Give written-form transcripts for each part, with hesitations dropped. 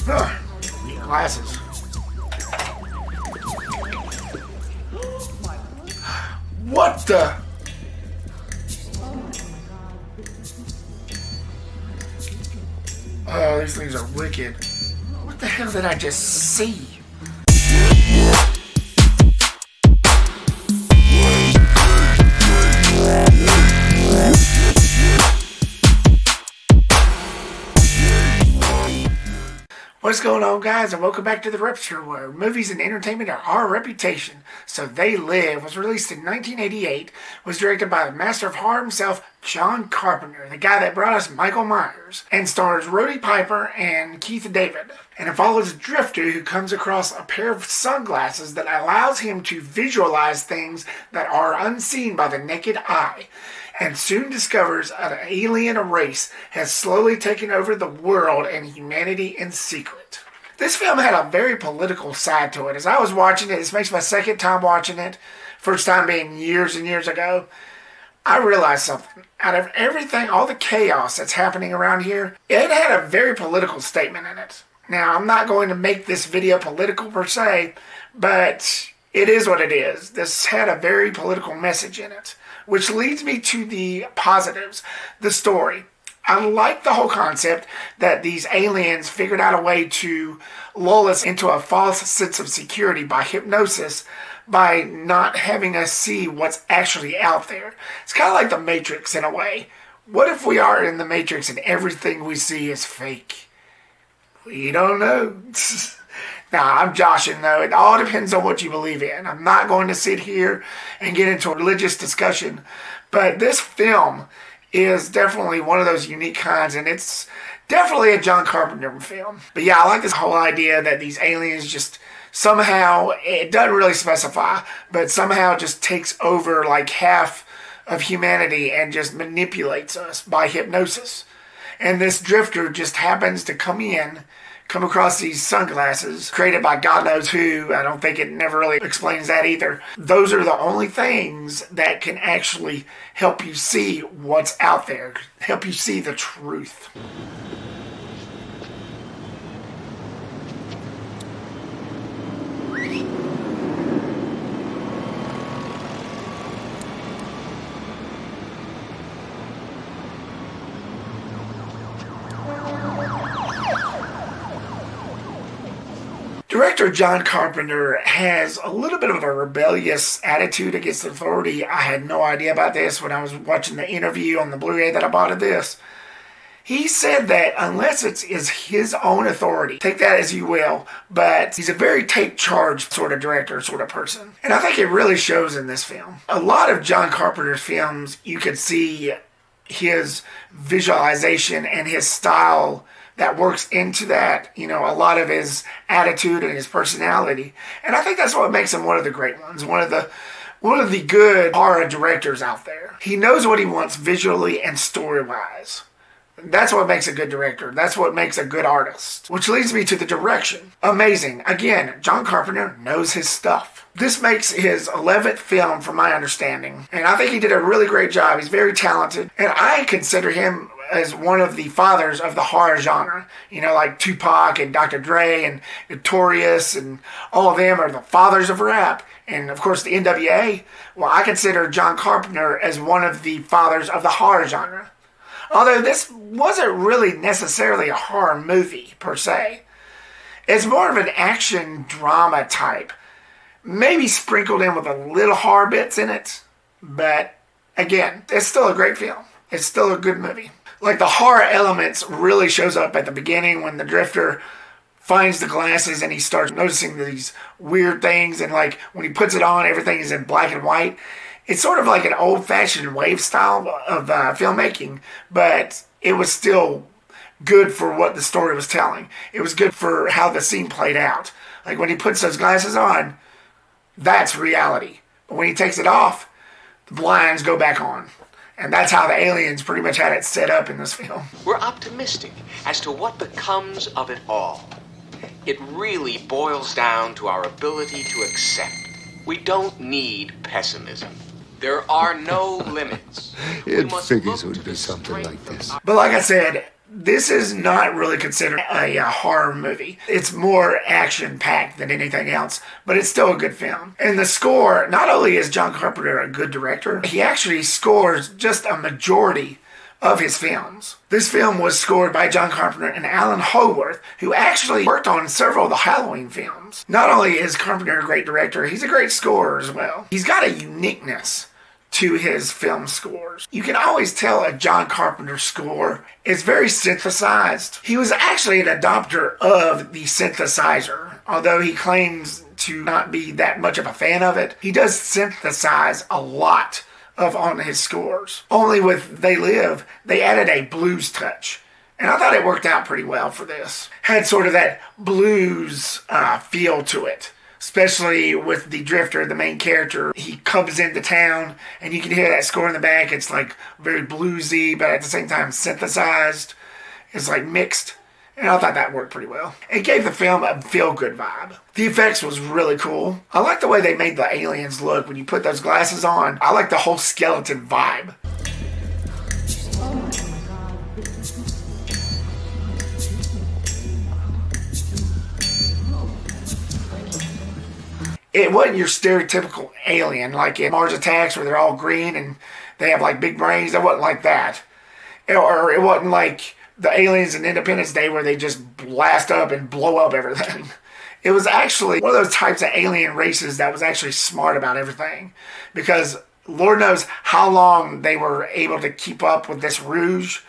Need glasses. What the? Oh, these things are wicked. What the hell did I just see? What's going on, guys, and welcome back to the Reptastic, where movies and entertainment are our reputation. So They Live was released in 1988, was directed by the master of horror himself, John Carpenter, the guy that brought us Michael Myers, and stars Roddy Piper and Keith David. And it follows a drifter who comes across a pair of sunglasses that allows him to visualize things that are unseen by the naked eye, and soon discovers an alien race has slowly taken over the world and humanity in secret. This film had a very political side to it. As I was watching it, this makes my second time watching it, first time being years and years ago, I realized something. Out of everything, all the chaos that's happening around here, it had a very political statement in it. Now, I'm not going to make this video political per se, but it is what it is. This had a very political message in it, which leads me to the positives, the story. I like the whole concept that these aliens figured out a way to lull us into a false sense of security by hypnosis, by not having us see what's actually out there. It's kind of like the Matrix in a way. What if we are in the Matrix and everything we see is fake? We don't know. Now, I'm joshing though. It all depends on what you believe in. I'm not going to sit here and get into a religious discussion, but this film is definitely one of those unique kinds, and it's definitely a John Carpenter film. But yeah, I like this whole idea that these aliens just somehow, it doesn't really specify, but somehow just takes over like half of humanity and just manipulates us by hypnosis. And this drifter just happens to come across these sunglasses created by God knows who. I don't think it never really explains that either. Those are the only things that can actually help you see what's out there, help you see the truth. Director John Carpenter has a little bit of a rebellious attitude against authority. I had no idea about this when I was watching the interview on the Blu-ray that I bought of this. He said that unless it is his own authority, take that as you will, but he's a very take charge sort of director, sort of person. And I think it really shows in this film. A lot of John Carpenter's films, you could see his visualization and his style that works into that, a lot of his attitude and his personality. And I think that's what makes him one of the great ones, one of the good horror directors out there. He knows what he wants visually and story-wise. That's what makes a good director. That's what makes a good artist. Which leads me to the direction. Amazing. Again, John Carpenter knows his stuff. This makes his 11th film from my understanding. And I think he did a really great job. He's very talented. And I consider him as one of the fathers of the horror genre. Like Tupac and Dr. Dre and Notorious and all of them are the fathers of rap. And of course the NWA. Well, I consider John Carpenter as one of the fathers of the horror genre. Although this wasn't really necessarily a horror movie per se. It's more of an action drama type. Maybe sprinkled in with a little horror bits in it. But again, it's still a great film. It's still a good movie. Like the horror elements really shows up at the beginning when the drifter finds the glasses and he starts noticing these weird things, and like when he puts it on, everything is in black and white. It's sort of like an old-fashioned wave style of filmmaking, but it was still good for what the story was telling. It was good for how the scene played out. Like when he puts those glasses on, that's reality. But when he takes it off, the blinds go back on. And that's how the aliens pretty much had it set up in this film. We're optimistic as to what becomes of it all. It really boils down to our ability to accept. We don't need pessimism. There are no limits. It figures it would be something like this. But like I said, This is not really considered a horror movie. It's more action-packed than anything else, but it's still a good film. And the score, not only is John Carpenter a good director, he actually scores just a majority of his films. This film was scored by John Carpenter and Alan Howarth, who actually worked on several of the Halloween films. Not only is Carpenter a great director, he's a great scorer as well. He's got a uniqueness to his film scores. You can always tell a John Carpenter score is very synthesized. He was actually an adopter of the synthesizer, although he claims to not be that much of a fan of it. He does synthesize a lot on his scores. Only with They Live, they added a blues touch. And I thought it worked out pretty well for this. Had sort of that blues feel to it. Especially with the drifter, the main character. He comes into town and you can hear that score in the back. It's like very bluesy, but at the same time synthesized. It's like mixed. And I thought that worked pretty well. It gave the film a feel-good vibe. The effects was really cool. I like the way they made the aliens look when you put those glasses on. I like the whole skeleton vibe. It wasn't your stereotypical alien like in Mars Attacks where they're all green and they have like big brains. It wasn't like that. Or it wasn't like the aliens in Independence Day where they just blast up and blow up everything. It was actually one of those types of alien races that was actually smart about everything. Because Lord knows how long they were able to keep up with this rouge.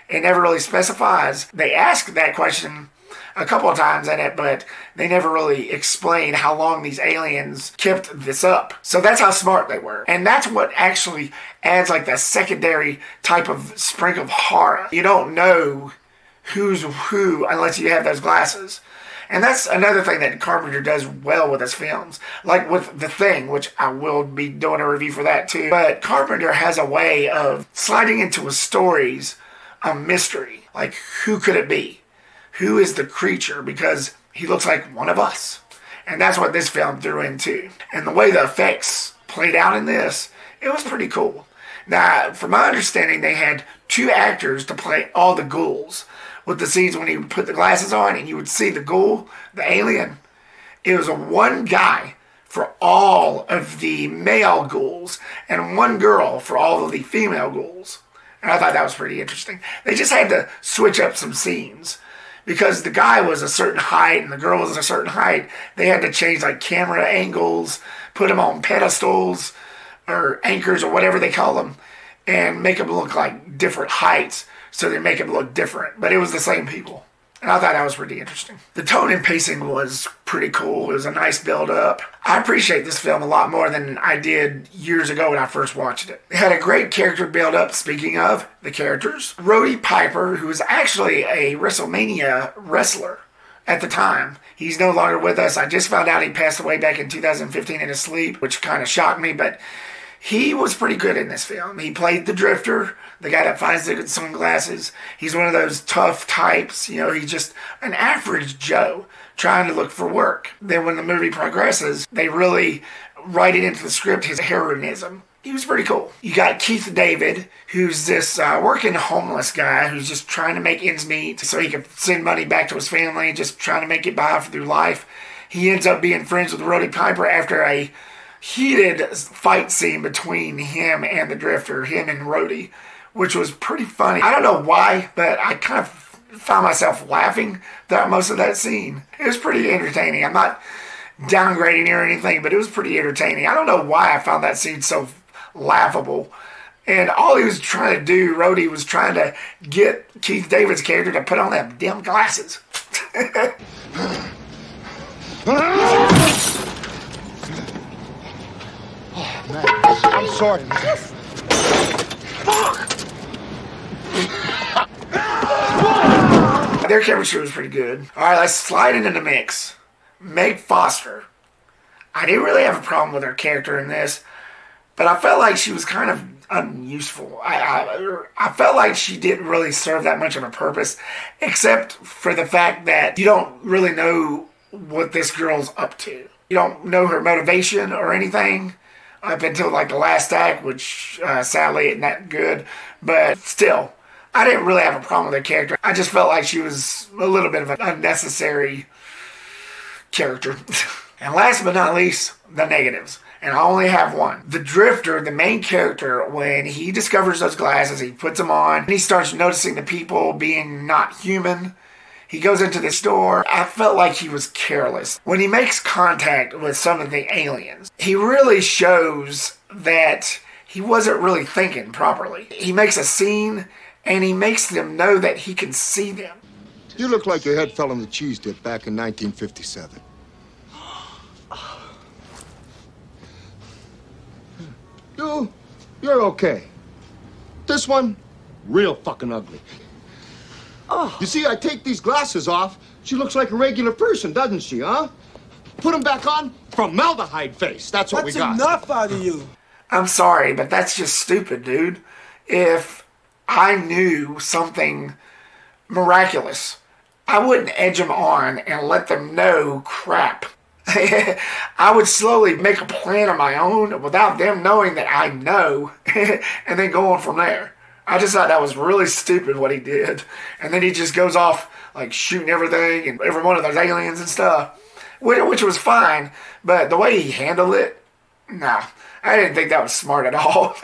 It never really specifies. They ask that question a couple of times in it, but they never really explain how long these aliens kept this up. So that's how smart they were. And that's what actually adds like that secondary type of sprinkle of horror. You don't know who's who unless you have those glasses. And that's another thing that Carpenter does well with his films. Like with The Thing, which I will be doing a review for that too. But Carpenter has a way of sliding into his stories a mystery. Like, who could it be? Who is the creature? Because he looks like one of us. And that's what this film threw into. And the way the effects played out in this, it was pretty cool. Now, from my understanding, they had 2 actors to play all the ghouls. With the scenes when he would put the glasses on and you would see the ghoul, the alien. It was one guy for all of the male ghouls and one girl for all of the female ghouls. And I thought that was pretty interesting. They just had to switch up some scenes. Because the guy was a certain height and the girl was a certain height, they had to change like camera angles, put them on pedestals or anchors or whatever they call them, and make them look like different heights so they make them look different. But it was the same people. And I thought that was pretty interesting. The tone and pacing was pretty cool. It was a nice build-up. I appreciate this film a lot more than I did years ago when I first watched it. It had a great character build-up, speaking of the characters. Roddy Piper, who was actually a WrestleMania wrestler at the time. He's no longer with us. I just found out he passed away back in 2015 in his sleep, which kind of shocked me, but he was pretty good in this film. He played the drifter, the guy that finds the good sunglasses. He's one of those tough types. You know, he's just an average Joe trying to look for work. Then when the movie progresses, they really write it into the script, his heroism. He was pretty cool. You got Keith David, who's this working homeless guy who's just trying to make ends meet so he can send money back to his family, just trying to make it by through life. He ends up being friends with Roddy Piper after a heated fight scene between him and the drifter, him and Roddy, which was pretty funny. I don't know why, but I kind of found myself laughing throughout most of that scene. It was pretty entertaining. I'm not downgrading or anything, but it was pretty entertaining. I don't know why I found that scene so laughable. And all he was trying to do, Roddy, was trying to get Keith David's character to put on them damn glasses. Oh, man. I'm sorry, man. Fuck! Their chemistry was pretty good. All right, let's slide into the mix. Meg Foster. I didn't really have a problem with her character in this, but I felt like she was kind of unuseful. I felt like she didn't really serve that much of a purpose, except for the fact that you don't really know what this girl's up to. You don't know her motivation or anything up until like the last act, which sadly isn't that good. But still, I didn't really have a problem with her character. I just felt like she was a little bit of an unnecessary character. And last but not least, the negatives. And I only have one. The Drifter, the main character, when he discovers those glasses, he puts them on, and he starts noticing the people being not human. He goes into the store. I felt like he was careless. When he makes contact with some of the aliens, he really shows that he wasn't really thinking properly. He makes a scene, and he makes them know that he can see them. You look like your head fell in the cheese dip back in 1957. You're okay. This one, real fucking ugly. Oh. You see, I take these glasses off, she looks like a regular person, doesn't she, huh? Put them back on, formaldehyde face. That's what we got. That's enough out of you. I'm sorry, but that's just stupid, dude. If I knew something miraculous, I wouldn't edge them on and let them know crap. I would slowly make a plan of my own without them knowing that I know, and then go on from there. I just thought that was really stupid what he did. And then he just goes off like shooting everything and every one of those aliens and stuff, which was fine. But the way he handled it, nah, I didn't think that was smart at all.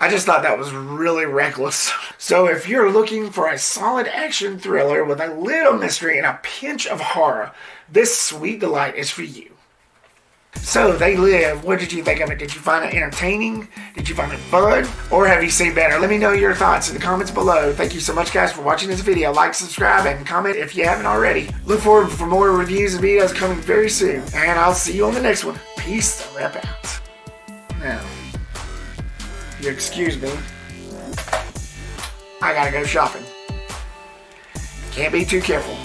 I just thought that was really reckless. So if you're looking for a solid action thriller with a little mystery and a pinch of horror, this sweet delight is for you. So, They Live, what did you think of it? Did you find it entertaining? Did you find it fun? Or have you seen better? Let me know your thoughts in the comments below. Thank you so much, guys, for watching this video. Like, subscribe, and comment if you haven't already. Look forward for more reviews and videos coming very soon. And I'll see you on the next one. Peace the rep out. Now, you excuse me. I gotta go shopping. Can't be too careful.